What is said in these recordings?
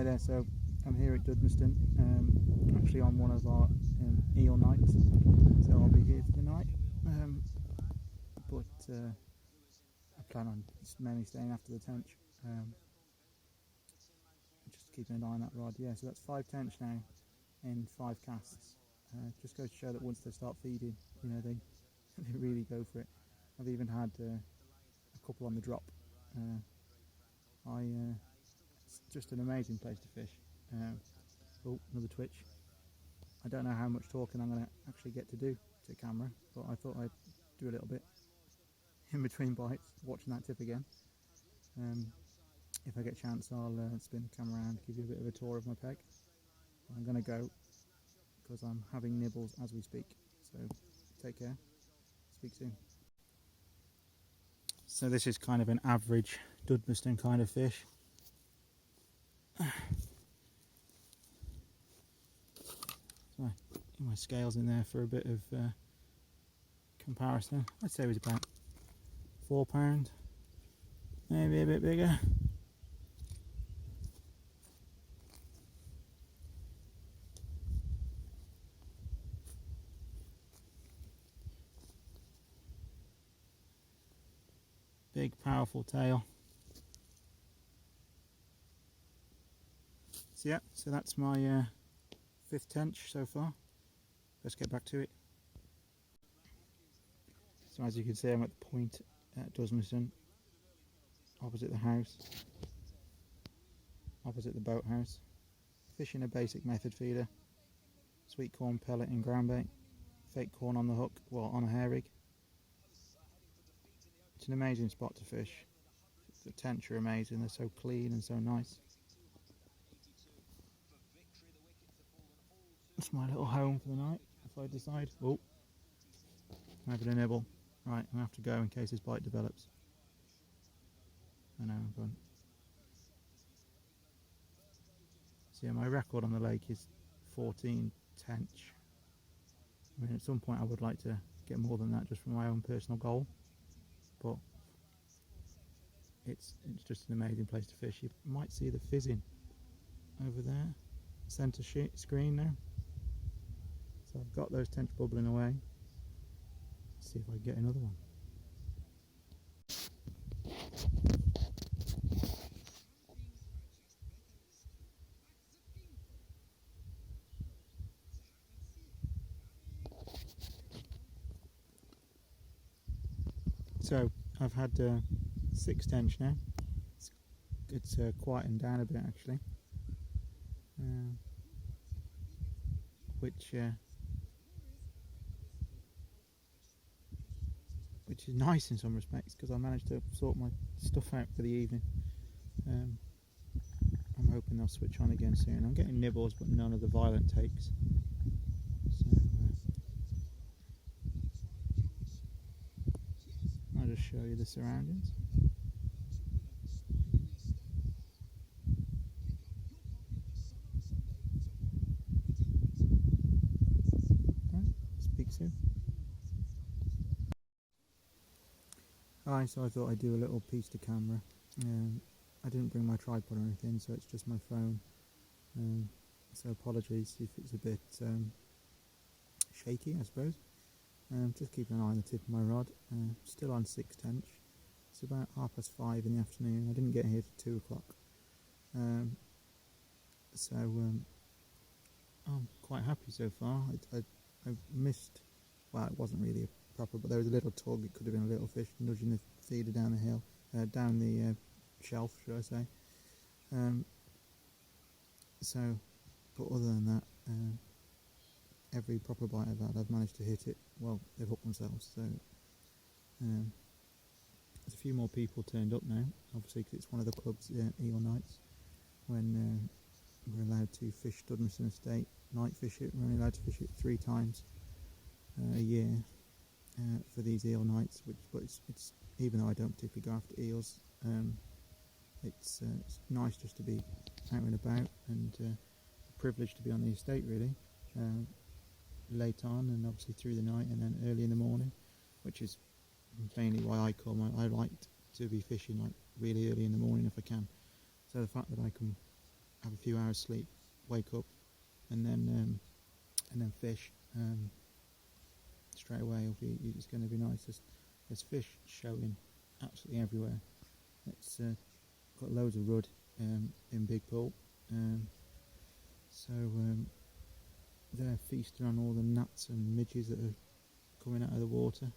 Hi there, so I'm here at Dudmaston, actually on one of our eel nights, so I'll be here for the night, but I plan on mainly staying after the tench, just keeping an eye on that rod. Yeah, so that's 5 tench now in 5 casts. Just goes to show that once they start feeding, you know, they really go for it. I've even had a couple on the drop. It's just an amazing place to fish. Oh, another twitch. I don't know how much talking I'm going to actually get to do to camera, but I thought I'd do a little bit in between bites, watching that tip again. If I get a chance, I'll spin the camera around, give you a bit of a tour of my peg. I'm going to go because I'm having nibbles as we speak. So take care, speak soon. So this is kind of an average Dudmaston kind of fish. So my scales in there for a bit of comparison. I'd say it was about £4, maybe a bit bigger. Big powerful tail. So yeah, so that's my 5th tench so far. Let's get back to it. So as you can see, I'm at the point at Dudmaston, opposite the house, opposite the boathouse. Fishing a basic method feeder, sweet corn pellet and ground bait, fake corn on the hook, well on a hair rig. It's an amazing spot to fish. The tench are amazing, they're so clean and so nice. It's my little home for the night, if I decide. Oh, I'm having a nibble. Right, I'm going to have to go in case this bite develops. I know, I'm going. So yeah, my record on the lake is 14 tench. I mean, at some point I would like to get more than that just for my own personal goal. But it's just an amazing place to fish. You might see the fizzing over there, centre screen now. So I've got those tench bubbling away. Let's see if I can get another one. So I've had 6 tench now. It's quietened down a bit actually, which is nice in some respects because I managed to sort my stuff out for the evening. I'm hoping they'll switch on again soon. I'm getting nibbles but none of the violent takes. So I'll just show you the surroundings. Right, speak soon. Hi, so I thought I'd do a little piece to camera. I didn't bring my tripod or anything, so it's just my phone. So apologies if it's a bit shaky, I suppose. Just keeping an eye on the tip of my rod. Still on 6 tench. It's about 5:30 in the afternoon. I didn't get here till 2 o'clock. So I'm quite happy so far. I missed, well, it wasn't really a proper, but there was a little tug. It could have been a little fish nudging the feeder down the hill, down the shelf, should I say. So, but other than that, every proper bite I've had, I've managed to hit it. Well, they've hooked themselves. So there's a few more people turned up now, obviously, because it's one of the club's eel nights when we're allowed to fish Dudmaston Estate, night fish it. We're only allowed to fish it 3 times a year for these eel nights. But it's even though I don't particularly go after eels, it's nice just to be out and about, and a privilege to be on the estate really, late on and obviously through the night and then early in the morning, which is mainly why I come. I like to be fishing like really early in the morning if I can. So the fact that I can have a few hours sleep, wake up, and then fish straight away. It's going to be nice. There's fish showing absolutely everywhere. It's got loads of rudd in Big Pool, so they're feasting on all the gnats and midges that are coming out of the water.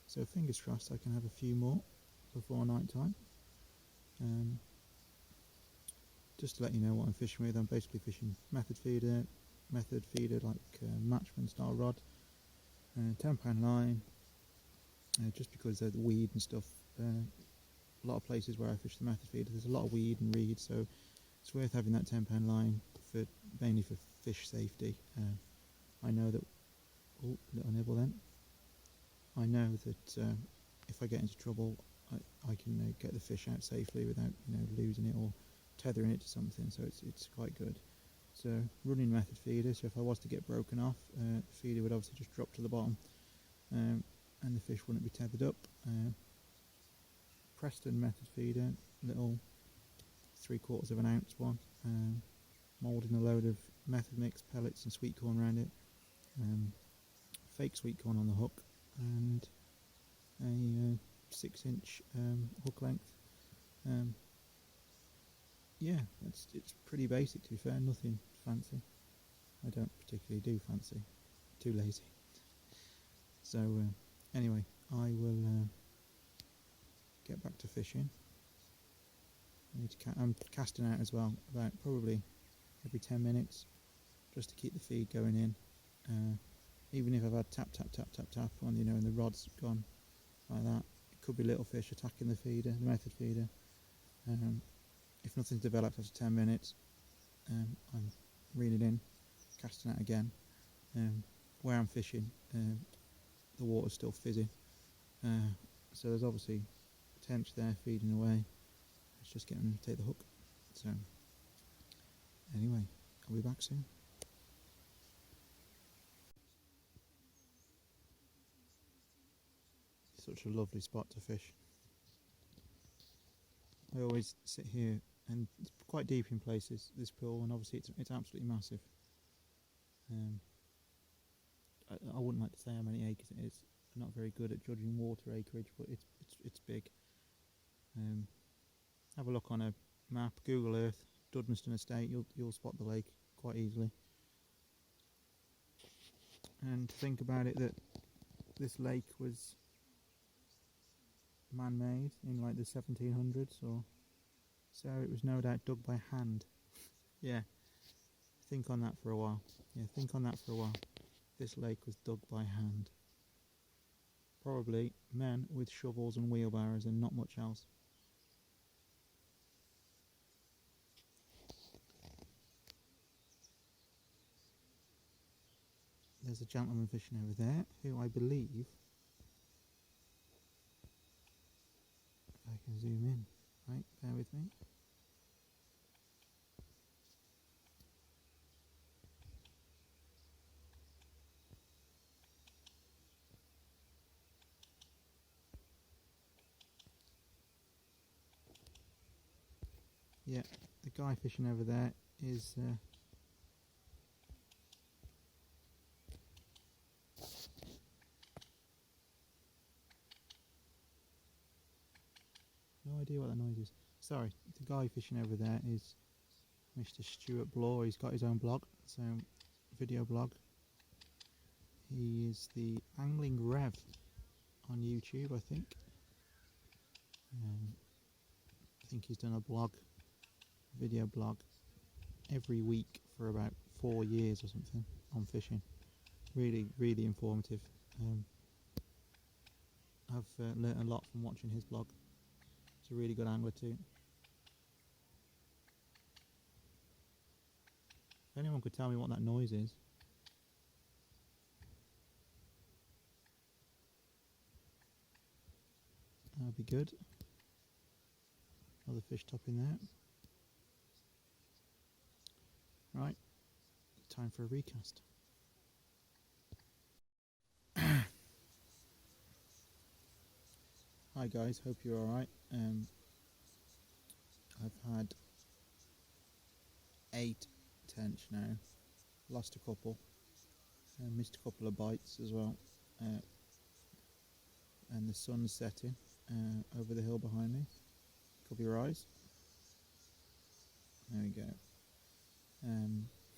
So fingers crossed I can have a few more before night time. Just to let you know what I'm fishing with, I'm basically fishing method feeder like Matchman style rod, £10 line, just because of the weed and stuff. A lot of places where I fish the method feeder there's a lot of weed and reed, so it's worth having that £10 line mainly for fish safety. I know that, oh, little nibble then. I know that if I get into trouble, I can get the fish out safely without losing it or tethering it to something, so it's quite good. So running method feeder, so if I was to get broken off, the feeder would obviously just drop to the bottom, and the fish wouldn't be tethered up. Preston method feeder, little 3/4 of an ounce one, moulding a load of method mix pellets and sweet corn around it, fake sweet corn on the hook, and a 6-inch hook length. Yeah, it's pretty basic, to be fair, nothing fancy. I don't particularly do fancy, too lazy. So anyway, I will get back to fishing. I'm casting out as well, about probably every 10 minutes, just to keep the feed going in. Even if I've had tap on, and the rod's gone like that, it could be little fish attacking the method feeder. If nothing's developed after 10 minutes, I'm reeling in, casting out again. Where I'm fishing, the water's still fizzing, so there's obviously tench there feeding away. It's just getting them to take the hook. So anyway, I'll be back soon. Such a lovely spot to fish. I always sit here, and it's quite deep in places, this pool, and obviously it's absolutely massive. I wouldn't like to say how many acres it is. I'm not very good at judging water acreage, but it's big. Have a look on a map, Google Earth, Dudmaston Estate, you'll spot the lake quite easily. And to think about it, that this lake was man-made in like the 1700s or so, it was no doubt dug by hand. Yeah, think on that for a while. This lake was dug by hand. Probably men with shovels and wheelbarrows and not much else. There's a gentleman fishing over there who I believe, if I can zoom in, right, bear with me. Yeah, the guy fishing over there is no idea what that noise is. Sorry, the guy fishing over there is Mr. Stuart Bloor. He's got his own blog, so video blog. He is the Angling Rev on YouTube, I think. I think he's done a video blog every week for about 4 years or something on fishing. Really informative. I've learnt a lot from watching his blog. He's a really good angler too. If anyone could tell me what that noise is. That'd be good. Another fish top in there. Right, time for a recast. Hi guys, hope you're alright. I've had 8 tench now. Lost a couple. Missed a couple of bites as well. And the sun's setting over the hill behind me. Cover your eyes. There we go.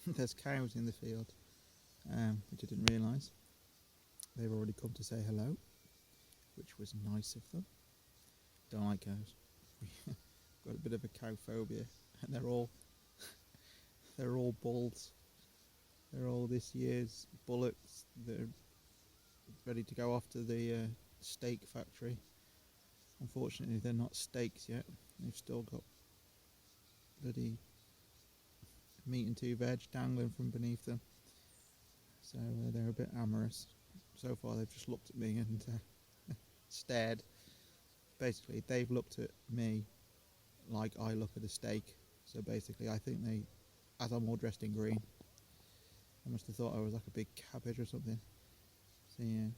There's cows in the field, which I didn't realise. They've already come to say hello, which was nice of them. Don't like cows. Got a bit of a cow phobia, and they're all bulls. They're all this year's bullocks. They're ready to go off to the steak factory. Unfortunately, they're not steaks yet. They've still got bloody meat and 2 veg dangling from beneath them. So they're a bit amorous. So far, they've just looked at me and stared. Basically, they've looked at me like I look at a steak. So basically, I think they, as I'm all dressed in green, I must have thought I was like a big cabbage or something. So yeah, I'm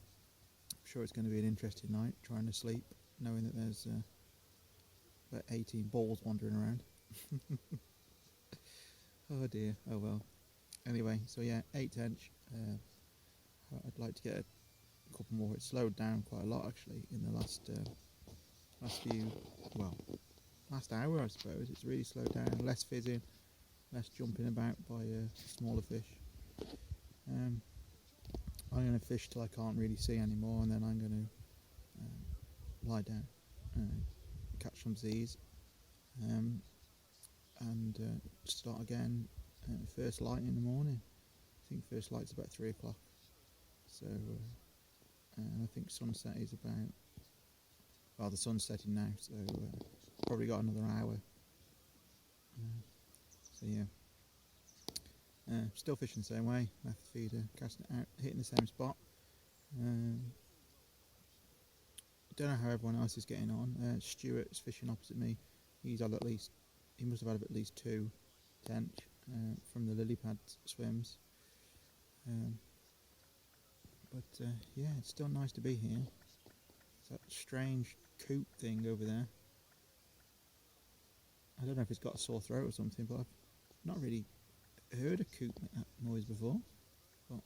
sure it's going to be an interesting night, trying to sleep, knowing that there's about 18 balls wandering around. Oh dear, oh well. Anyway, so yeah, 8 tench. I'd like to get a couple more. It's slowed down quite a lot actually in the last hour I suppose. It's really slowed down, less fizzing, less jumping about by smaller fish. I'm going to fish till I can't really see anymore, and then I'm going to lie down, catch some Z's, and start again first light in the morning. I think first light's about 3 o'clock, so I think sunset is about, well, the sun's setting now, so probably got another hour. So yeah, still fishing the same way, method feeder, casting it out, hitting the same spot. Don't know how everyone else is getting on. Stuart's fishing opposite me. He must have had at least 2 tench from the lily pad swims. But yeah, it's still nice to be here. It's that strange coop thing over there. I don't know if it's got a sore throat or something, but I've not really heard a coop make that noise before. But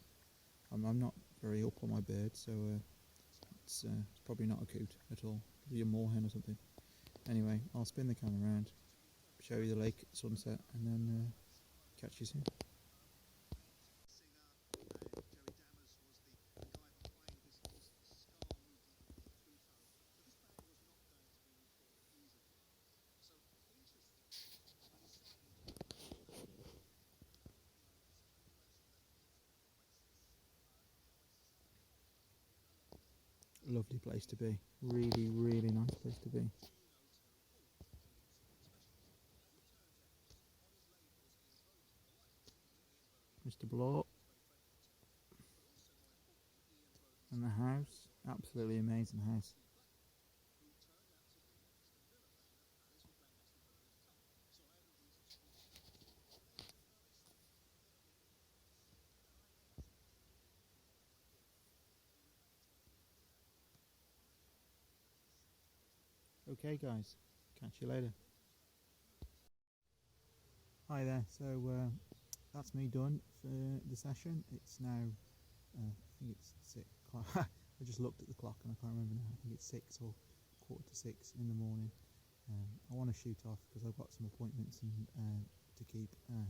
I'm not very up on my birds, so it's probably not a coot at all. Probably a moorhen or something. Anyway, I'll spin the camera around, show you the lake at sunset, and then catch you soon. Lovely place to be. Really, really nice place to be. Mr. Blow and the house. Absolutely amazing house. Okay guys, catch you later. Hi there, so that's me done for the session. It's now, I think it's 6 o'clock. I just looked at the clock and I can't remember now. I think it's 6 or 5:45 in the morning. I want to shoot off because I've got some appointments to keep at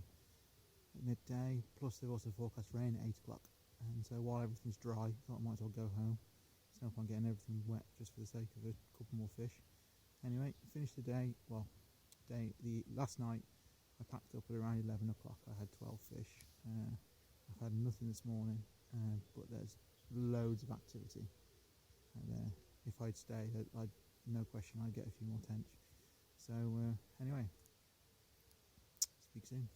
midday. Plus they've also forecast rain at 8 o'clock. And so while everything's dry, I thought I might as well go home. There's no point getting everything wet just for the sake of a couple more fish. Anyway, finished the day. Well, last night I packed up at around 11 o'clock. I had 12 fish. I've had nothing this morning, but there's loads of activity. And if I'd stayed, no question I'd get a few more tench. So anyway, speak soon.